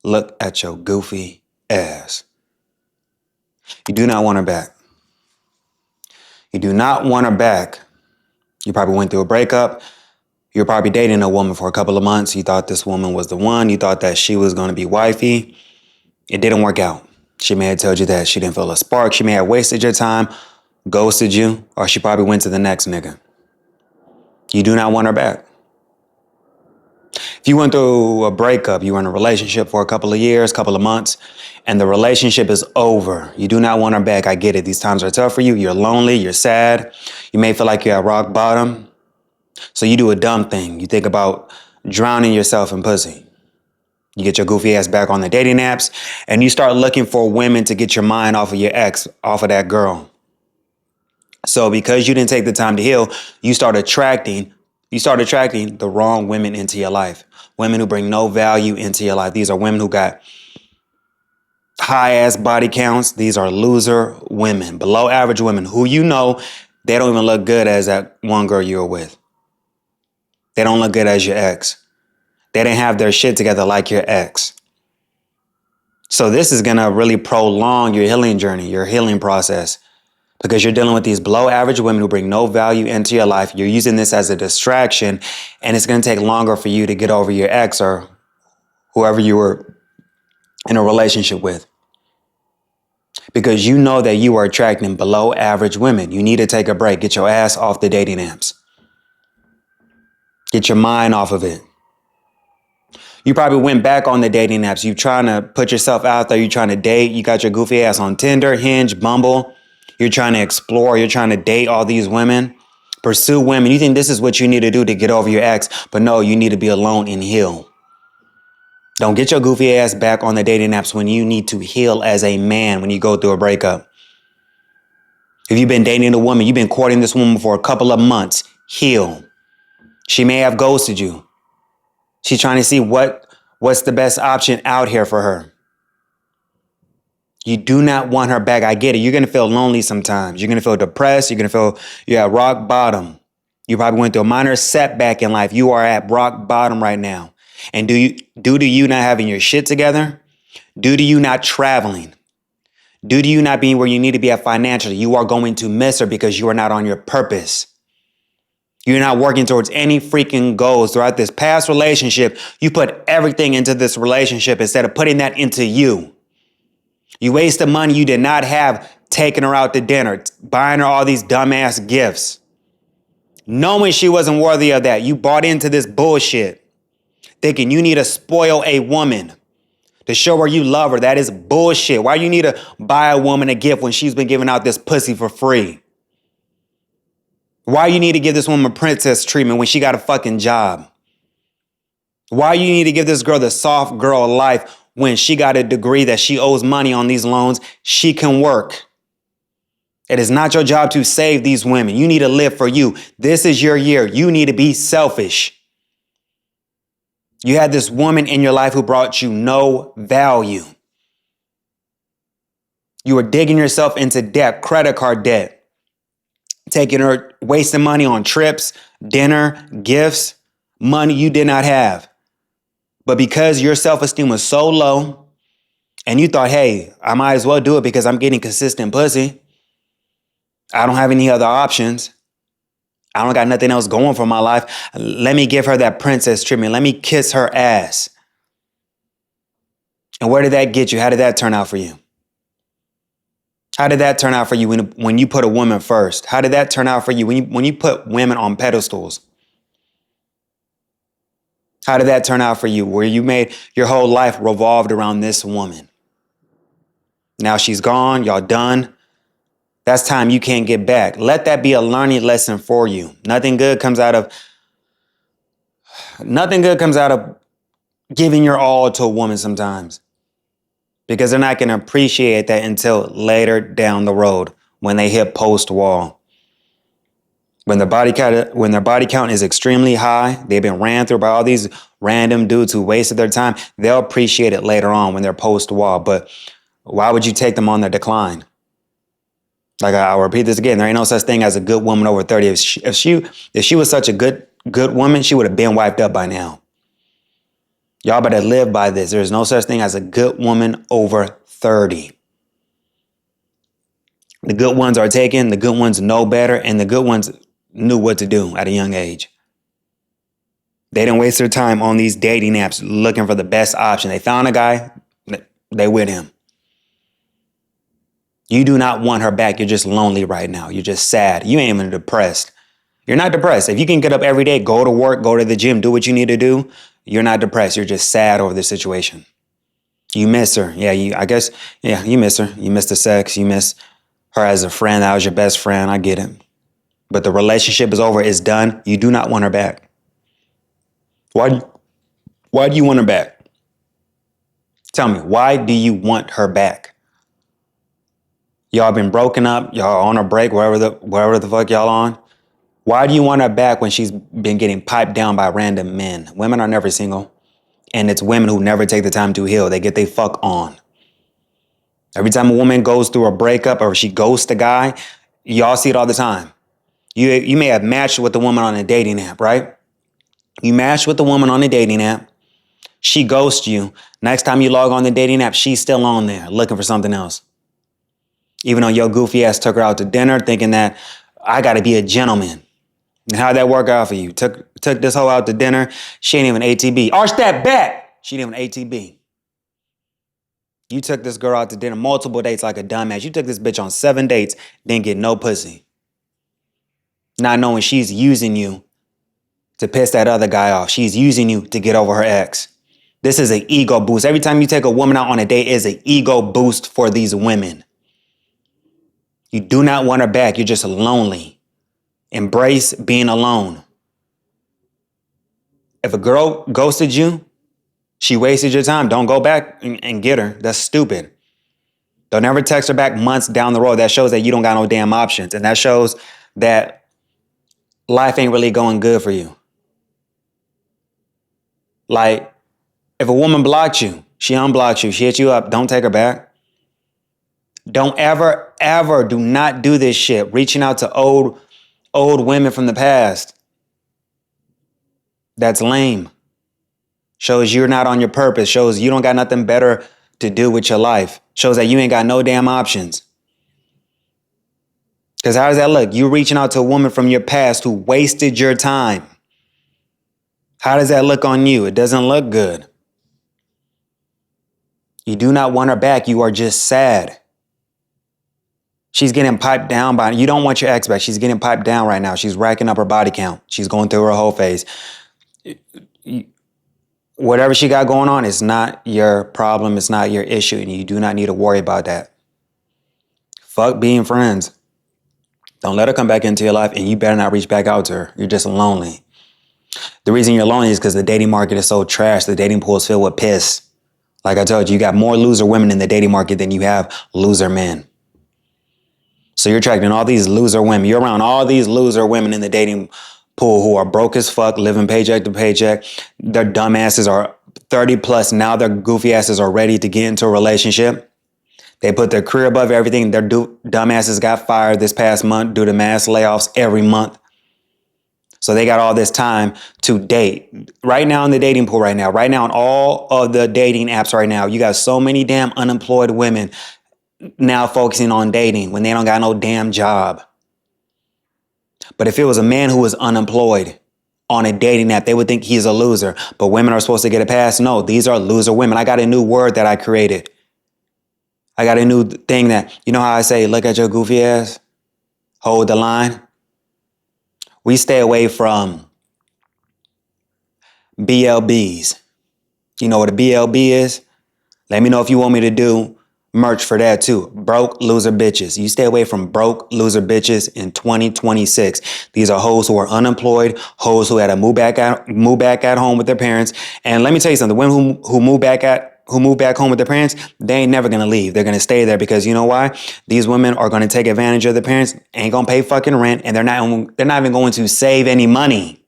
Look at your goofy ass. You do not want her back. You do not want her back. You probably went through a breakup. You're probably dating a woman for a couple of months. You thought this woman was the one. You thought that she was going to be wifey. It didn't work out. She may have told you that she didn't feel a spark. She may have wasted your time, ghosted you, or she probably went to the next nigga. You do not want her back. If you went through a breakup, you were in a relationship for a couple of years, couple of months, and the relationship is over. You do not want her back. I get it. These times are tough for you. You're lonely. You're sad. You may feel like you're at rock bottom. So you do a dumb thing. You think about drowning yourself in pussy. You get your goofy ass back on the dating apps and you start looking for women to get your mind off of your ex, off of that girl. So because you didn't take the time to heal, you start attracting the wrong women into your life. Women who bring no value into your life. These are women who got high ass body counts. These are loser women, below average women who they don't even look good as that one girl you were with. They don't look good as your ex. They didn't have their shit together like your ex. So this is going to really prolong your healing journey, your healing process, because you're dealing with these below average women who bring no value into your life. You're using this as a distraction, and it's going to take longer for you to get over your ex or whoever you were in a relationship with. Because you know that you are attracting below average women. You need to take a break. Get your ass off the dating apps. Get your mind off of it. You probably went back on the dating apps. You're trying to put yourself out there. You're trying to date. You got your goofy ass on Tinder, Hinge, Bumble. You're trying to explore. You're trying to date all these women, pursue women. You think this is what you need to do to get over your ex. But no, you need to be alone and heal. Don't get your goofy ass back on the dating apps when you need to heal as a man when you go through a breakup. If you've been dating a woman, you've been courting this woman for a couple of months, heal. She may have ghosted you. She's trying to see what's the best option out here for her. You do not want her back. I get it. You're going to feel lonely sometimes. You're going to feel depressed. You're going to feel you're at rock bottom. You probably went through a minor setback in life. You are at rock bottom right now. And due to you not having your shit together, due to you not traveling, due to you not being where you need to be at financially, you are going to miss her because you are not on your purpose. You're not working towards any freaking goals throughout this past relationship. You put everything into this relationship instead of putting that into you. You wasted money you did not have taking her out to dinner, buying her all these dumbass gifts. Knowing she wasn't worthy of that, you bought into this bullshit. Thinking you need to spoil a woman to show her you love her. That is bullshit. Why you need to buy a woman a gift when she's been giving out this pussy for free? Why you need to give this woman princess treatment when she got a fucking job? Why you need to give this girl the soft girl life when she got a degree that she owes money on these loans? She can work. It is not your job to save these women. You need to live for you. This is your year. You need to be selfish. You had this woman in your life who brought you no value. You were digging yourself into debt, credit card debt. Taking her, wasting money on trips, dinner, gifts, money you did not have. But because your self-esteem was so low and you thought, hey, I might as well do it because I'm getting consistent pussy. I don't have any other options. I don't got nothing else going for my life. Let me give her that princess treatment. Let me kiss her ass. And where did that get you? How did that turn out for you? How did that turn out for you when you put a woman first? How did that turn out for you when you put women on pedestals? How did that turn out for you where you made your whole life revolved around this woman? Now she's gone. Y'all done. That's time you can't get back. Let that be a learning lesson for you. Nothing good comes out of giving your all to a woman sometimes. Because they're not going to appreciate that until later down the road when they hit post wall. When their body count is extremely high, they've been ran through by all these random dudes who wasted their time. They'll appreciate it later on when they're post wall. But why would you take them on their decline? Like I'll repeat this again. There ain't no such thing as a good woman over 30. If she was such a good woman, she would have been wiped up by now. Y'all better live by this. There's no such thing as a good woman over 30. The good ones are taken, the good ones know better, and the good ones knew what to do at a young age. They didn't waste their time on these dating apps looking for the best option. They found a guy, they with him. You do not want her back. You're just lonely right now. You're just sad. You ain't even depressed. You're not depressed. If you can get up every day, go to work, go to the gym, do what you need to do, you're not depressed. You're just sad over the situation. You miss her. Yeah, you miss her. You miss the sex. You miss her as a friend. That was your best friend. I get it. But the relationship is over. It's done. You do not want her back. Why do you want her back? Tell me, why do you want her back? Y'all been broken up. Y'all on a break, wherever the fuck y'all on. Why do you want her back when she's been getting piped down by random men? Women are never single. And it's women who never take the time to heal. They get they fuck on. Every time a woman goes through a breakup or she ghosts a guy, y'all see it all the time. You may have matched with a woman on a dating app, right? You matched with a woman on a dating app. She ghosts you. Next time you log on the dating app, she's still on there looking for something else. Even though your goofy ass took her out to dinner thinking that I got to be a gentleman. And how'd that work out for you? Took this hoe out to dinner. She ain't even ATB. Arch that back. She ain't even ATB. You took this girl out to dinner multiple dates like a dumbass. You took this bitch on 7 dates, didn't get no pussy. Not knowing she's using you to piss that other guy off. She's using you to get over her ex. This is an ego boost. Every time you take a woman out on a date, is an ego boost for these women. You do not want her back. You're just lonely. Embrace being alone. If a girl ghosted you, she wasted your time. Don't go back and get her. That's stupid. Don't ever text her back months down the road. That shows that you don't got no damn options. And that shows that life ain't really going good for you. Like, if a woman blocked you, she unblocked you, she hit you up, don't take her back. Don't ever do not do this shit. Reaching out to old women from the past. That's lame. Shows you're not on your purpose. Shows you don't got nothing better to do with your life. Shows that you ain't got no damn options. Because how does that look? You reaching out to a woman from your past who wasted your time. How does that look on you? It doesn't look good. You do not want her back. You are just sad. She's getting piped down by, you don't want your ex back. She's getting piped down right now. She's racking up her body count. She's going through her whole phase. Whatever she got going on is not your problem. It's not your issue. And you do not need to worry about that. Fuck being friends. Don't let her come back into your life, and you better not reach back out to her. You're just lonely. The reason you're lonely is because the dating market is so trash. The dating pool is filled with piss. Like I told you, you got more loser women in the dating market than you have loser men. So you're attracting all these loser women. You're around all these loser women in the dating pool who are broke as fuck, living paycheck to paycheck. Their dumb asses are 30 plus. Now their goofy asses are ready to get into a relationship. They put their career above everything. Their dumb asses got fired this past month due to mass layoffs every month. So they got all this time to date. Right now in the dating pool right now on all of the dating apps right now, you got so many damn unemployed women now focusing on dating when they don't got no damn job. But if it was a man who was unemployed on a dating app, they would think he's a loser. But women are supposed to get a pass. No, these are loser women. I got a new word that I created. I got a new thing that, you know how I say, look at your goofy ass, hold the line. We stay away from BLBs. You know what a BLB is? Let me know if you want me to do merch for that too. Broke loser bitches. You stay away from broke loser bitches in 2026. These are hoes who are unemployed, hoes who had to move back at home with their parents. And let me tell you something, the women who move back home with their parents, they ain't never gonna leave. They're gonna stay there because you know why? These women are gonna take advantage of their parents, ain't gonna pay fucking rent, and they're not even going to save any money.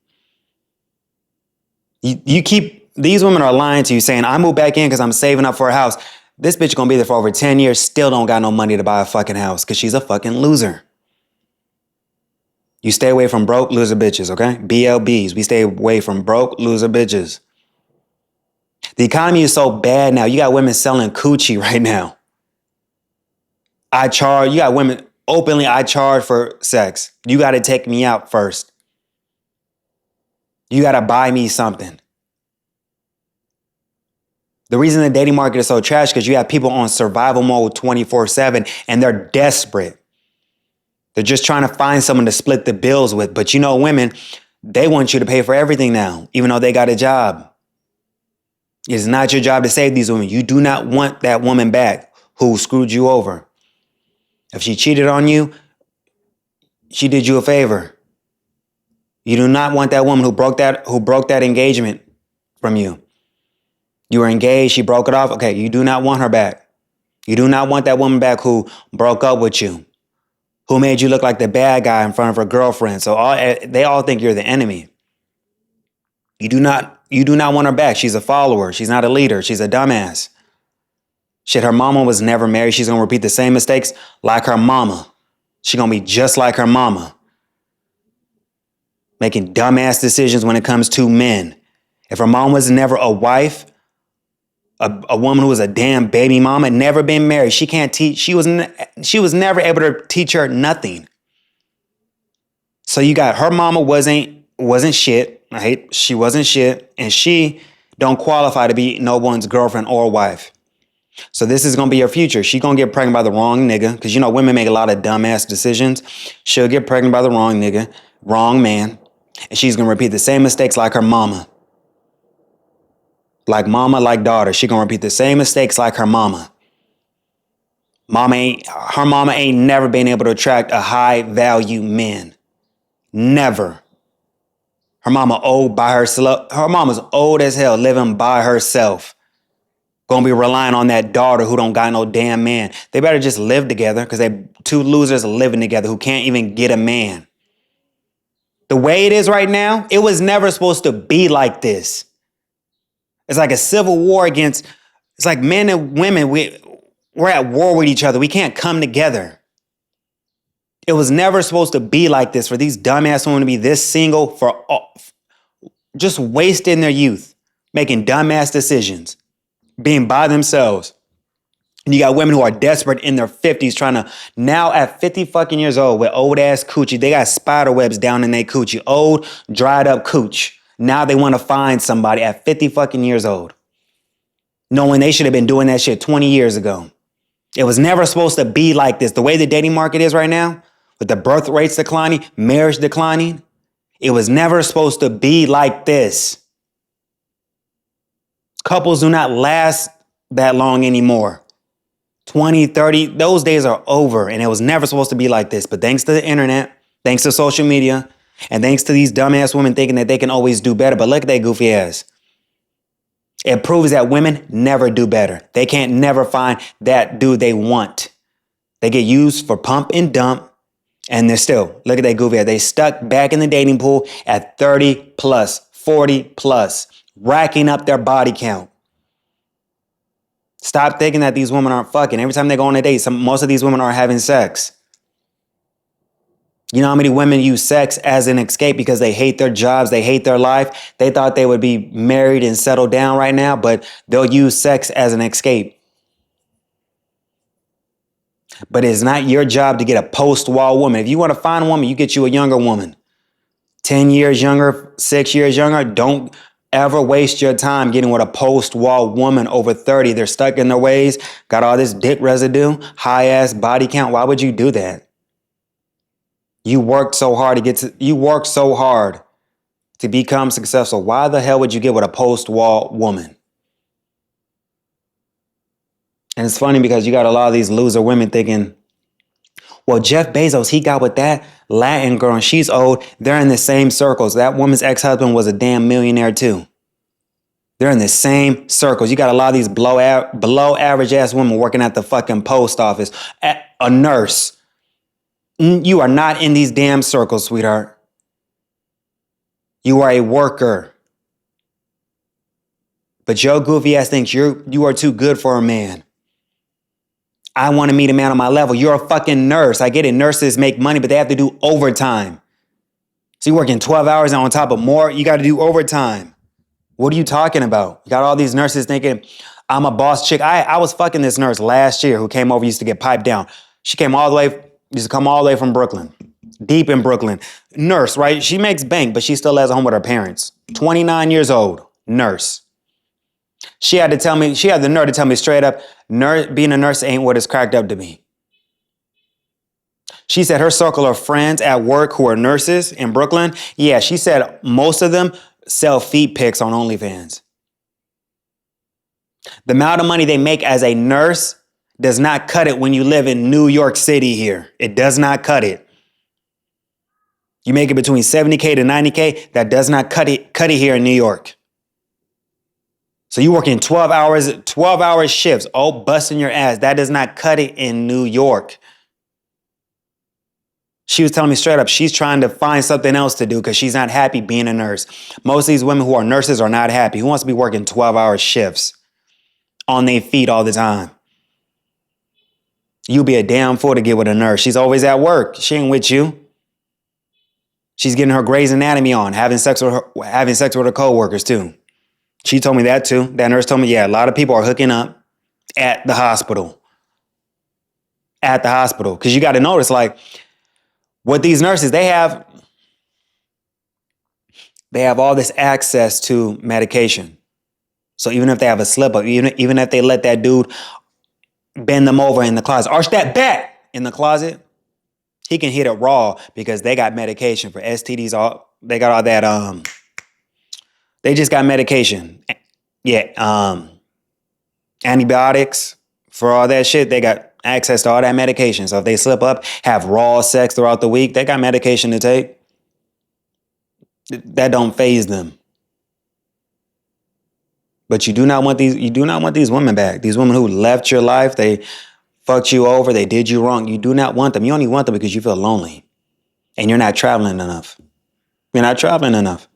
These women are lying to you saying, I moved back in because I'm saving up for a house. This bitch gonna be there for over 10 years, still don't got no money to buy a fucking house because she's a fucking loser. You stay away from broke loser bitches, okay? BLBs, we stay away from broke loser bitches. The economy is so bad now. You got women selling coochie right now. You got women openly, I charge for sex. You got to take me out first. You got to buy me something. The reason the dating market is so trash is because you have people on survival mode 24/7 and they're desperate. They're just trying to find someone to split the bills with. But you know, women, they want you to pay for everything now, even though they got a job. It's not your job to save these women. You do not want that woman back who screwed you over. If she cheated on you, she did you a favor. You do not want that woman who broke that engagement from you. You were engaged, she broke it off. Okay, you do not want her back. You do not want that woman back who broke up with you, who made you look like the bad guy in front of her girlfriend. So they all think you're the enemy. You do not want her back. She's a follower. She's not a leader. She's a dumbass. Shit, her mama was never married. She's going to repeat the same mistakes like her mama. She's going to be just like her mama. Making dumbass decisions when it comes to men. If her mom was never a wife, a woman who was a damn baby mama, never been married, she can't teach. She was never able to teach her nothing. So you got her mama wasn't shit. Right? She wasn't shit, and she don't qualify to be no one's girlfriend or wife. So this is gonna be her future. She gonna get pregnant by the wrong nigga, because you know women make a lot of dumbass decisions. She'll get pregnant by the wrong nigga, wrong man, and she's gonna repeat the same mistakes like her mama. Like mama, like daughter. She gonna repeat the same mistakes like her mama. Her mama ain't never been able to attract a high value man. Never. Her mama old by herself. Her mama's old as hell, living by herself. Gonna be relying on that daughter who don't got no damn man. They better just live together, because they two losers living together who can't even get a man. The way it is right now, it was never supposed to be like this. It's like a civil war it's like men and women, we're at war with each other. We can't come together. It was never supposed to be like this, for these dumbass women to be this single, for just wasting their youth, making dumbass decisions, being by themselves. And you got women who are desperate in their 50s trying to, now at 50 fucking years old with old ass coochie, they got spider webs down in their coochie, old dried up cooch. Now they want to find somebody at 50 fucking years old, knowing they should have been doing that shit 20 years ago. It was never supposed to be like this. The way the dating market is right now, with the birth rates declining, marriage declining, it was never supposed to be like this. Couples do not last that long anymore. 20, 30, those days are over, and it was never supposed to be like this. But thanks to the internet, thanks to social media, and thanks to these dumbass women thinking that they can always do better. But look at that goofy ass. It proves that women never do better. They can't never find that dude they want. They get used for pump and dump, and they're still, look at that goofy ass. They stuck back in the dating pool at 30 plus, 40 plus, racking up their body count. Stop thinking that these women aren't fucking. Every time they go on a date, most of these women are having sex. You know how many women use sex as an escape because they hate their jobs, they hate their life. They thought they would be married and settled down right now, but they'll use sex as an escape. But it's not your job to get a post-wall woman. If you want to find a woman, you get you a younger woman. 10 years younger, 6 years younger. Don't ever waste your time getting with a post-wall woman over 30. They're stuck in their ways, got all this dick residue, high-ass body count. Why would you do that? You worked so hard to become successful. Why the hell would you get with a post-wall woman? And it's funny because you got a lot of these loser women thinking, well, Jeff Bezos, he got with that Latin girl and she's old. They're in the same circles. That woman's ex-husband was a damn millionaire too. They're in the same circles. You got a lot of these below average ass women working at the fucking post office, a nurse. You are not in these damn circles, sweetheart. You are a worker. But your goofy ass thinks you are too good for a man. I want to meet a man on my level. You're a fucking nurse. I get it. Nurses make money, but they have to do overtime. So you're working 12 hours and on top of more, you got to do overtime. What are you talking about? You got all these nurses thinking, I'm a boss chick. I was fucking this nurse last year who came over, used to get piped down. She came all the way, used to come all the way from Brooklyn, deep in Brooklyn. Nurse, right? She makes bank, but she still lives at home with her parents. 29 years old, nurse. She had the nerve to tell me straight up, being a nurse ain't what it's cracked up to be. She said her circle of friends at work who are nurses in Brooklyn, yeah, she said most of them sell feet pics on OnlyFans. The amount of money they make as a nurse does not cut it when you live in New York City here. It does not cut it. You make it between 70K to 90K, that does not cut it here in New York. So you working 12 hour shifts, busting your ass. That does not cut it in New York. She was telling me straight up, she's trying to find something else to do because she's not happy being a nurse. Most of these women who are nurses are not happy. Who wants to be working 12-hour shifts on their feet all the time? You'll be a damn fool to get with a nurse. She's always at work. She ain't with you. She's getting her Grey's Anatomy on, having sex with her coworkers too. She told me that too. That nurse told me, yeah, a lot of people are hooking up at the hospital. At the hospital. Because you got to notice, like, what these nurses, they have all this access to medication. So even if they have a slip up, even if they let that dude bend them over in the closet, arch that back in the closet, he can hit it raw because they got medication for STDs. They got all that. They just got medication. Yeah, antibiotics for all that shit. They got access to all that medication. So if they slip up, have raw sex throughout the week, they got medication to take. That don't faze them. But you do not want these women back. These women who left your life, they fucked you over, they did you wrong. You do not want them. You only want them because you feel lonely. And you're not traveling enough. You're not traveling enough.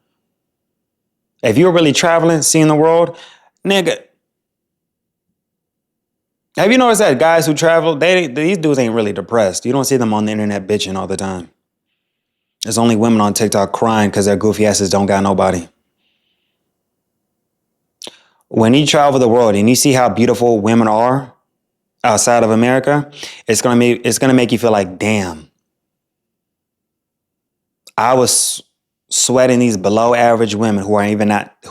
If you're really traveling, seeing the world, nigga. Have you noticed that guys who travel, these dudes ain't really depressed. You don't see them on the internet bitching all the time. There's only women on TikTok crying because their goofy asses don't got nobody. When you travel the world and you see how beautiful women are outside of America, it's gonna make you feel like, damn. I was sweating these below average women who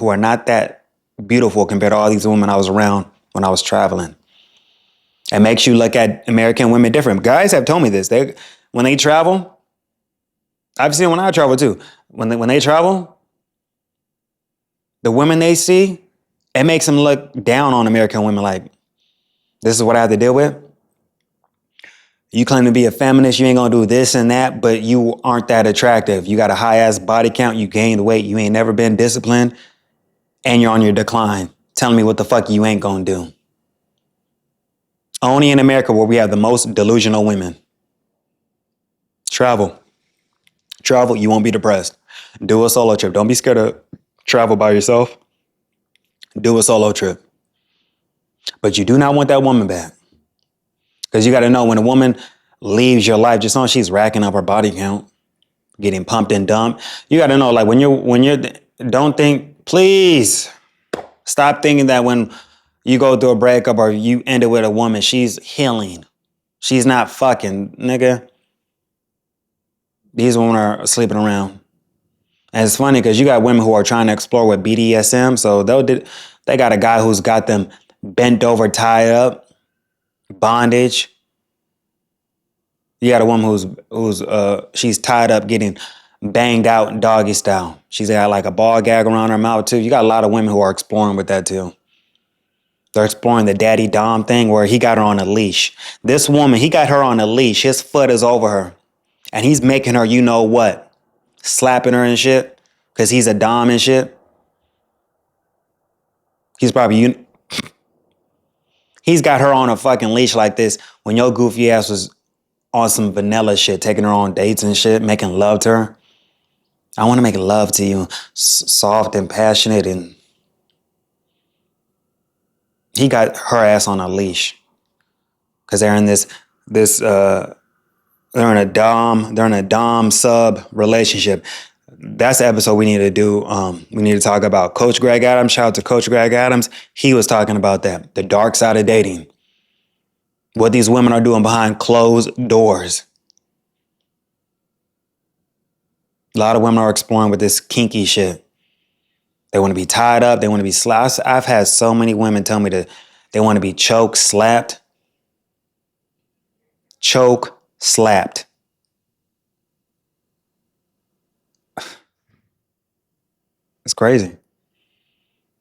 are not that beautiful compared to all these women I was around when I was traveling. It makes you look at American women different. Guys have told me this. When they travel, I've seen it when I travel too. When they travel, the women they see, it makes them look down on American women like, this is what I have to deal with. You claim to be a feminist, you ain't gonna do this and that, but you aren't that attractive. You got a high ass body count, you gained weight, you ain't never been disciplined, and you're on your decline. Telling me what the fuck you ain't gonna do. Only in America where we have the most delusional women. Travel, you won't be depressed. Do a solo trip. Don't be scared to travel by yourself. Do a solo trip. But you do not want that woman back. Because you got to know when a woman leaves your life, just know she's racking up her body count, getting pumped and dumped. You got to know, like don't think, please stop thinking that when you go through a breakup or you end it with a woman, she's healing. She's not fucking, nigga. These women are sleeping around. And it's funny because you got women who are trying to explore with BDSM. So they got a guy who's got them bent over, tied up, bondage. You got a woman who's she's tied up, getting banged out doggy style. She's got like a ball gag around her mouth too. You got a lot of women who are exploring with that too. They're exploring the daddy dom thing where he got her on a leash. This woman, he got her on a leash. His foot is over her. And he's making her, you know what, slapping her and shit because he's a dom and shit. He's got her on a fucking leash like this when your goofy ass was on some vanilla shit, taking her on dates and shit, making love to her. I want to make love to you, soft and passionate, and he got her ass on a leash because they're in they're in a dom sub relationship. that's the episode we need to do. We need to talk about Coach Greg Adams. Shout out to Coach Greg Adams. He was talking about that, the dark side of dating. What these women are doing behind closed doors. A lot of women are exploring with this kinky shit. They want to be tied up. They want to be slapped. I've had so many women tell me that they want to be choked, slapped. Choke, slapped. It's crazy.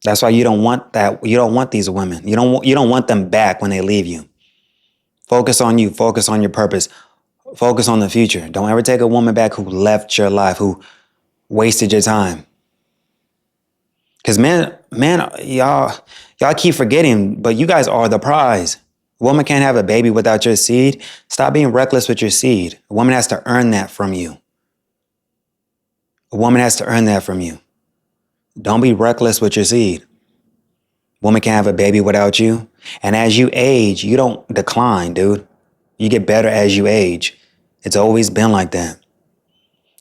That's why you don't want that. You don't want these women. You don't want them back when they leave you. Focus on you. Focus on your purpose. Focus on the future. Don't ever take a woman back who left your life, who wasted your time. Because man, y'all keep forgetting, but you guys are the prize. A woman can't have a baby without your seed. Stop being reckless with your seed. A woman has to earn that from you. A woman has to earn that from you. Don't be reckless with your seed. Woman can't have a baby without you. And as you age, you don't decline, dude. You get better as you age. It's always been like that.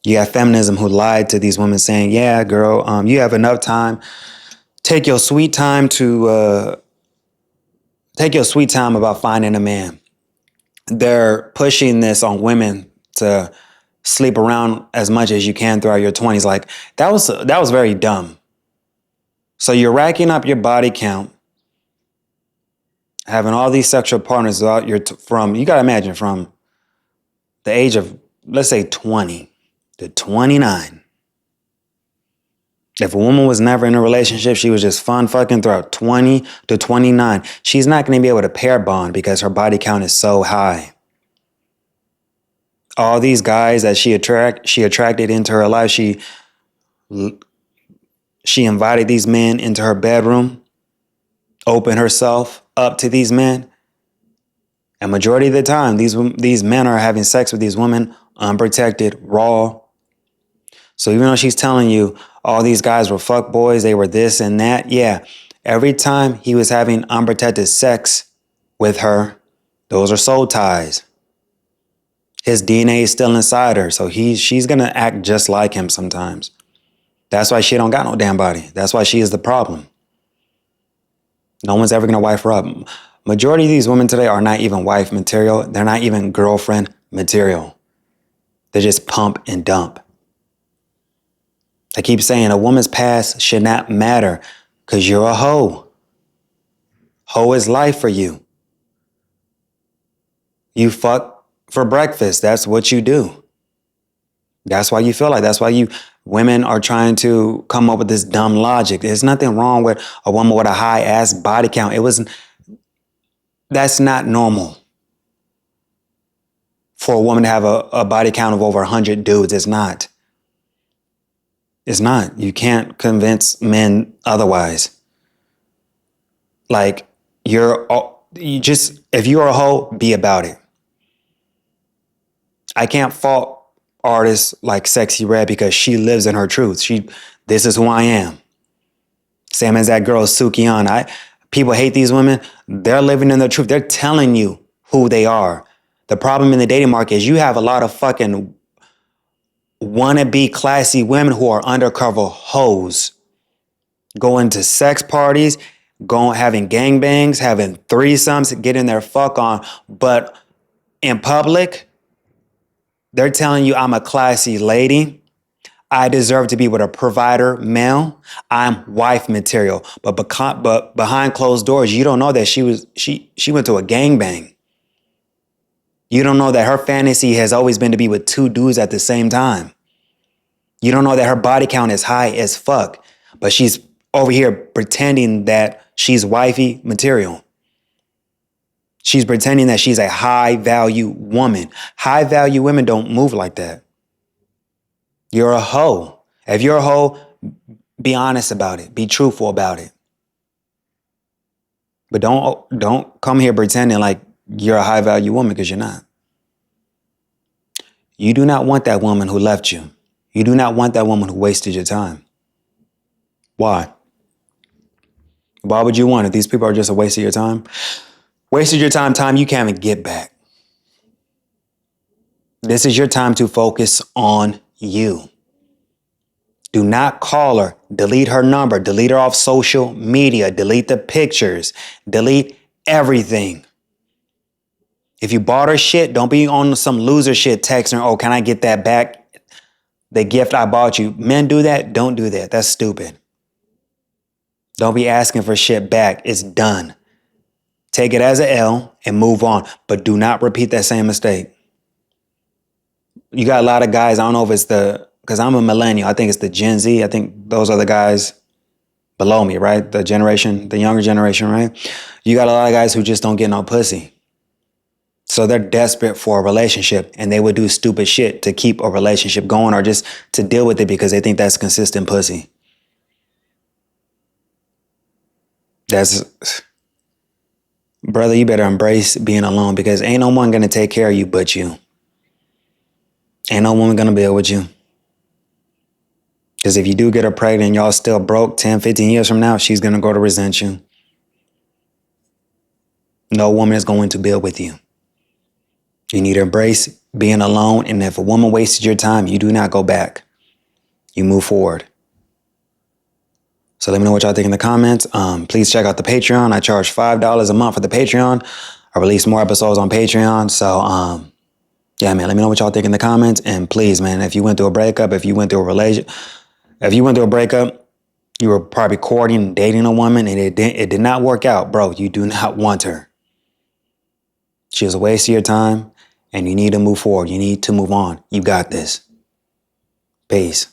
You have feminism who lied to these women saying, yeah, girl, you have enough time. Take your sweet time about finding a man. They're pushing this on women to sleep around as much as you can throughout your 20s. Like, that was very dumb. So you're racking up your body count, having all these sexual partners out you gotta imagine, from the age of, let's say, 20 to 29. If a woman was never in a relationship, she was just fun fucking throughout 20 to 29, she's not going to be able to pair bond because her body count is so high. All these guys that she attracted into her life, she invited these men into her bedroom, opened herself up to these men. And majority of the time, these men are having sex with these women unprotected, raw. So even though she's telling you all these guys were fuck boys, they were this and that, yeah, every time he was having unprotected sex with her, those are soul ties. His DNA is still inside her, so she's gonna act just like him sometimes. That's why she don't got no damn body. That's why she is the problem. No one's ever gonna wife her up. Majority of these women today are not even wife material. They're not even girlfriend material. They're just pump and dump. I keep saying a woman's past should not matter because you're a hoe. Hoe is life for you. You fuck for breakfast. That's what you do. That's why you feel like, women are trying to come up with this dumb logic. There's nothing wrong with a woman with a high ass body count. That's not normal. For a woman to have a body count of over 100 dudes, it's not. It's not. You can't convince men otherwise. Like, if you're a hoe, be about it. I can't fault artists like Sexy Red because she lives in her truth. This is who I am. Same as that girl Sukian. People hate these women. They're living in their truth. They're telling you who they are. The problem in the dating market is you have a lot of fucking wannabe classy women who are undercover hoes, going to sex parties, having gangbangs, having threesomes, getting their fuck on. But in public, they're telling you, I'm a classy lady. I deserve to be with a provider male. I'm wife material. But behind closed doors, you don't know that she went to a gangbang. You don't know that her fantasy has always been to be with two dudes at the same time. You don't know that her body count is high as fuck, but she's over here pretending that she's wifey material. She's pretending that she's a high value woman. High value women don't move like that. You're a hoe. If you're a hoe, be honest about it. Be truthful about it. But don't come here pretending like you're a high value woman, because you're not. You do not want that woman who left you. You do not want that woman who wasted your time. Why? Why would you want it? These people are just a waste of your time. Wasted your time you can't even get back. This is your time to focus on you. Do not call her. Delete her number. Delete her off social media. Delete the pictures. Delete everything. If you bought her shit, don't be on some loser shit texting her, oh, can I get that back? The gift I bought you. Men do that. Don't do that. That's stupid. Don't be asking for shit back. It's done. Take it as an L and move on. But do not repeat that same mistake. You got a lot of guys, I don't know if it's because I'm a millennial. I think it's the Gen Z. I think those are the guys below me, right? The younger generation, right? You got a lot of guys who just don't get no pussy. So they're desperate for a relationship and they would do stupid shit to keep a relationship going or just to deal with it because they think that's consistent pussy. Brother, you better embrace being alone because ain't no one going to take care of you but you. Ain't no woman going to build with you. Because if you do get her pregnant and y'all still broke 10, 15 years from now, she's going to go to resent you. No woman is going to build with you. You need to embrace being alone. And if a woman wasted your time, you do not go back. You move forward. So let me know what y'all think in the comments. Please check out the Patreon. I charge $5 a month for the Patreon. I release more episodes on Patreon. So, yeah, man, let me know what y'all think in the comments. And please, man, if you went through a breakup, if you went through a breakup, you were probably courting, dating a woman, and it did not work out, bro. You do not want her. She was a waste of your time, and you need to move forward. You need to move on. You got this. Peace.